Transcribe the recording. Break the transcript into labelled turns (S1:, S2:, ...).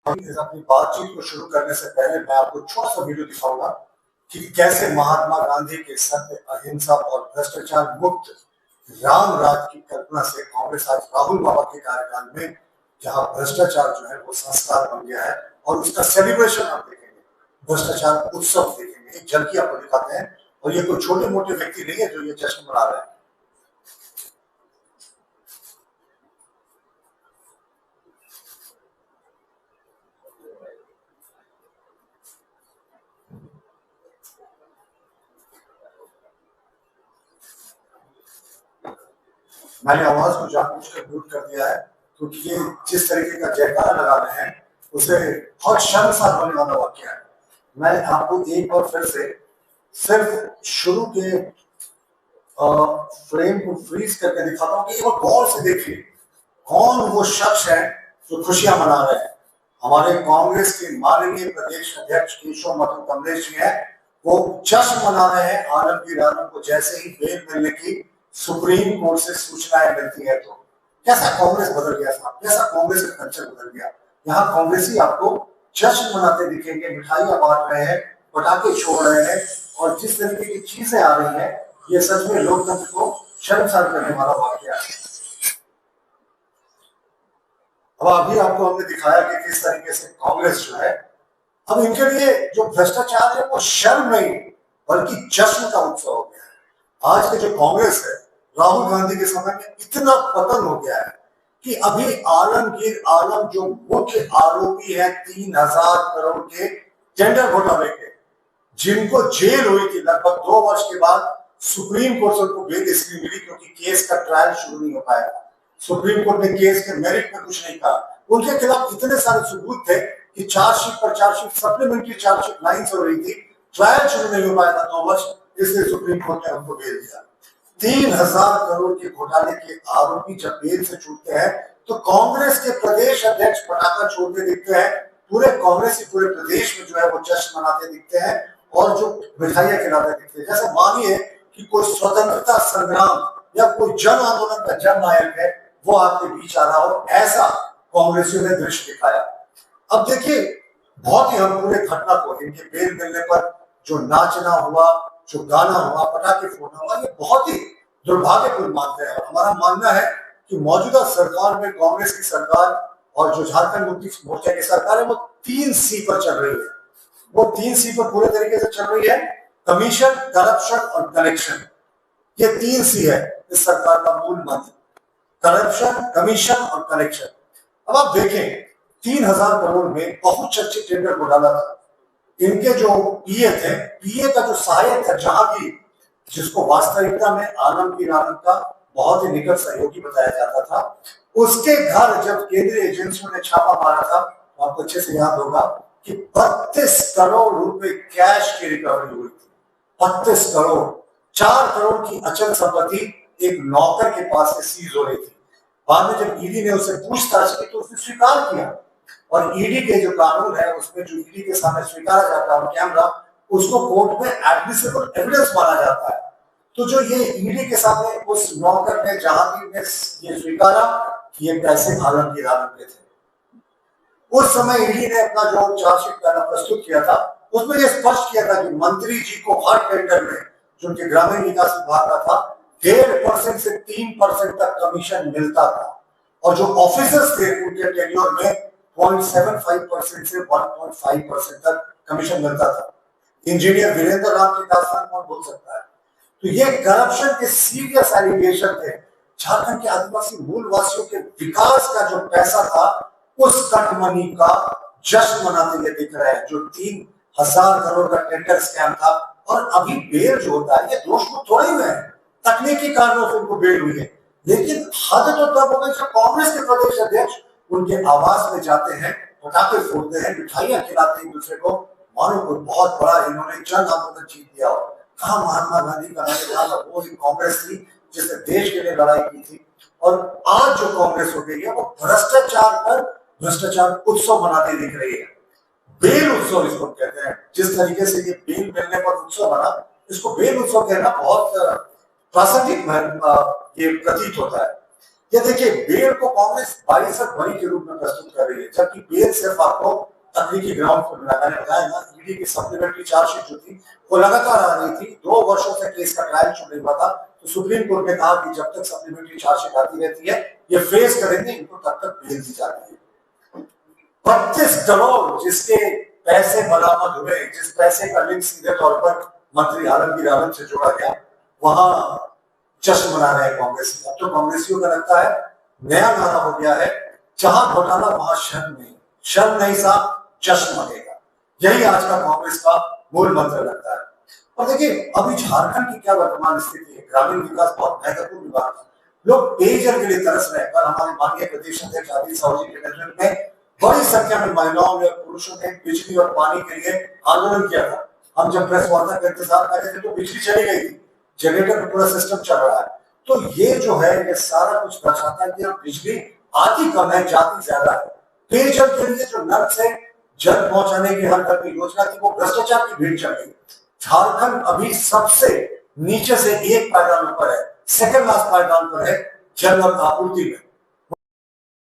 S1: अपनी बातचीत को शुरू करने से पहले मैं आपको छोटा सा वीडियो दिखाऊंगा कि कैसे महात्मा गांधी के सत्य, अहिंसा और भ्रष्टाचार मुक्त राम राज की कल्पना से कांग्रेस आज राहुल बाबा के कार्यकाल में जहां भ्रष्टाचार जो है वो संस्कार बन गया है और उसका सेलिब्रेशन आप देखेंगे, भ्रष्टाचार उत्सव देखेंगे। एक झलकी आपको दिखाते हैं और ये कोई छोटे मोटे व्यक्ति नहीं है जो ये जश्न मना रहे हैं। मैंने आवाज को जानबूझकर म्यूट कर दिया है क्योंकि ये जिस तरीके का जयकारा लगा रहे हैं उसे बहुत शर्मसार होने वाला वाक्य है। मैं आपको एक बार फिर से सिर्फ शुरू के फ्रेम को फ्रीज करके दिखाता हूँ कि वो गौर से देखिए कौन वो शख्स है जो खुशियां मना रहे हैं। हमारे कांग्रेस के माननीय प्रदेश अध्यक्ष केशव मधु कमलेश जी है, वो जश्न मना रहे हैं आलमगीर आलम को जैसे ही बेल मिलने की सुप्रीम कोर्ट से सूचनाएं मिलती है। तो कैसा कांग्रेस बदल गया साहब, कैसा कांग्रेस का कल्चर बदल गया। यहाँ कांग्रेसी आपको जश्न मनाते दिखेंगे, मिठाइयां बांट रहे हैं, पटाखे छोड़ रहे हैं और जिस तरीके की चीजें आ रही हैं ये सच में लोकतंत्र को शर्मसार करने वाला वाकया है। अब अभी आपको हमने दिखाया कि किस तरीके से कांग्रेस जो है अब इनके लिए जो भ्रष्टाचार है वो शर्म नहीं बल्कि जश्न का उत्सव हो गया है। आज के जो कांग्रेस है राहुल गांधी के समय में इतना पतन हो गया है कि अभी आलमगीर आलम जो मुख्य आरोपी है 3000 करोड़ के टेंडर घोटाले के, जिनको जेल हुई थी लगभग 2 वर्ष के बाद सुप्रीम कोर्ट से उनको बेल इसलिए मिली क्योंकि केस का ट्रायल शुरू नहीं हो पाया। सुप्रीम कोर्ट ने केस के मेरिट में कुछ नहीं कहा, उनके खिलाफ इतने सारे सबूत थे कि चार्जशीट पर चार्जशीट, सप्लीमेंट्री चार्जशीट लाइन से हो रही थी, ट्रायल शुरू नहीं हो पाया था 2 वर्ष, इसलिए सुप्रीम कोर्ट ने उनको बेल दिया। 3000 करोड़ के घोटाले के आरोपी जब बेल से छूटते हैं तो कांग्रेस के प्रदेश अध्यक्ष पटाखा छोड़ते दिखते हैं, पूरे कांग्रेस के पूरे प्रदेश में जो है वो जश्न मनाते दिखते हैं और जो मिठाइयां खिलाते दिखते हैं। जैसे मानिए कि कोई स्वतंत्रता संग्राम या कोई जन आंदोलन का जन नायक है वो आपके बीच आ रहा हो, ऐसा कांग्रेसियों ने दृश्य दिखाया। अब देखिए बहुत ही हम पूरे घटना को इनके बेल मिलने पर जो नाचना हुआ, जो गाना हुआ, पटाखे फोड़ना हुआ, ये बहुत ही दुर्भाग्यपूर्ण मानते हैं। हमारा मानना है कि मौजूदा सरकार में कांग्रेस की सरकार और जो झारखंड मुक्ति मोर्चा की सरकार है वो 3C पर चल रही है। वो 3C पर पूरे तरीके से चल रही है, कमीशन, करप्शन और कनेक्शन। ये 3C है इस सरकार का मूल मंत्र, करप्शन, कमीशन और कनेक्शन। अब आप देखें 3000 करोड़ में बहुत चर्चित टेंडर घोटाला था। इनके जो पीए थे, पीए का जो सहायक था जहांगीर, जिसको वास्तविकता में आलमगीर आलम का बहुत ही निकट सहयोगी बताया जाता था, उसके घर जब केंद्रीय एजेंसियों ने छापा मारा था, आपको अच्छे से याद होगा कि 32 करोड़ रुपए कैश की रिकवरी हुई थी। 32 करोड़, 4 करोड़ की अचल संपत्ति एक नौकर के पास से सीज हो रही थी। बाद में जब ईडी ने उसे पूछताछ की तो उसने स्वीकार किया और ईडी के जो कानून है उसमें जो ईडी के सामने स्वीकारा जाता है कैमरा, उसको कोर्ट में एडमिसिबल एविडेंस माना जाता है। तो जो ये ईडी के सामने उस नौकर ने, जहांगीर ने ये स्वीकारा कि ये पैसे आलमगीर आलम के थे। उस समय ईडी ने अपना जो चार्जशीट पहला प्रस्तुत किया था उसमें यह स्पष्ट किया था कि मंत्री जी को हर टेंडर में जो उनके ग्रामीण विकास विभाग का था 1.5% से 3% तक कमीशन मिलता था और जो ऑफिसर्स थे उनके टेन्योर में 0.75% से 1.5% तक कमीशन मिलता था। इंजीनियर वीरेंद्र राम की दास्तान कौन भूल सकता है। तो ये करप्शन के सीरियस एलिगेशन थे। झारखंड के आदिवासी मूल वासियों के विकास का जो पैसा था उस कटमनी का जश्न मनाते हुए दिख रहा है, जो 3000 करोड़ का टेंडर स्कैम था। और अभी बेल जो होता है ये दोष को थोड़े हुए हैं, तकनीकी कारणों से उनको बेल हुई है, लेकिन हद तो तब हो गई जब कांग्रेस के प्रदेश अध्यक्ष उनके आवास में जाते हैं, पटाखे फोड़ते हैं, मिठाइयां खिलाते हैं एक दूसरे को, मानो कोई बहुत बड़ा इन्होंने जन आंदोलन जीत दिया हो। कहा महात्मा गांधी का नाम वो ही कांग्रेस थी जिसने देश के लिए लड़ाई की थी। और आज जो कांग्रेस हो गई है वो भ्रष्टाचार पर भ्रष्टाचार उत्सव मनाते दिख रही है। बेल उत्सव इसको कहते हैं। जिस तरीके से ये बेल मिलने पर उत्सव बना, इसको बेल उत्सव कहना बहुत प्रासंगिक ये प्रतीत होता है। ये देखिए, बेल को कांग्रेस बाइसक बनी के रूप में प्रस्तुत कर रही है, जबकि बेल सिर्फ आपको तकनीकी ग्राउंड पर मिला। मैंने बताया ना, ईडी की सप्लीमेंट्री चार्जशीट जो थी वो लगातार आ रही थी, 2 वर्षों से केस का ट्रायल चल रहा था। तो सुप्रीम कोर्ट ने कहा कि जब तक सप्लीमेंट्री चार्जशीट आती रहती है, ये फेस करेंगे, इनको तब तक बेल दी जाती है। 25 करोड़ जिसके पैसे बरामद हुए, जिस पैसे का लिंक सीधे तौर पर मंत्री आलमगीर आलम से जोड़ा गया, वहां जश्न मना रहे हैं कांग्रेस। अब तो कांग्रेसियों का लगता है नया नारा हो गया है, जहां घोटाला वहां शर्म नहीं, शर्म नहीं साहब, जश्न मनेगा। यही आज का कांग्रेस का मूल मंत्र लगता है। और देखिए, अभी झारखंड की क्या वर्तमान स्थिति है। ग्रामीण विकास बहुत महत्वपूर्ण विभाग है, लोग पेयजल के लिए तरस रहे हैं। पर हमारे माननीय प्रदेश अध्यक्ष आदित्य साहू जी के नेतृत्व में बड़ी संख्या में महिलाओं ने, पुरुषों ने बिजली और पानी के लिए आंदोलन किया था। हम जब प्रेस वार्ता का इंतजार कर रहे थे तो बिजली चली गई थी, जनरेटर का पूरा सिस्टम चल रहा है। तो ये जो है, ये सारा कुछ दर्शाता है कि बिजली आती कम है, जाती ज्यादा है। पेयजल के लिए जो नल से जल पहुंचाने की हर घर की योजना थी, वो भ्रष्टाचार की भीड़ चढ़ गई। झारखंड अभी सबसे नीचे से एक पायदान ऊपर है, सेकंड लास्ट पायदान पर है जल और आपूर्ति में।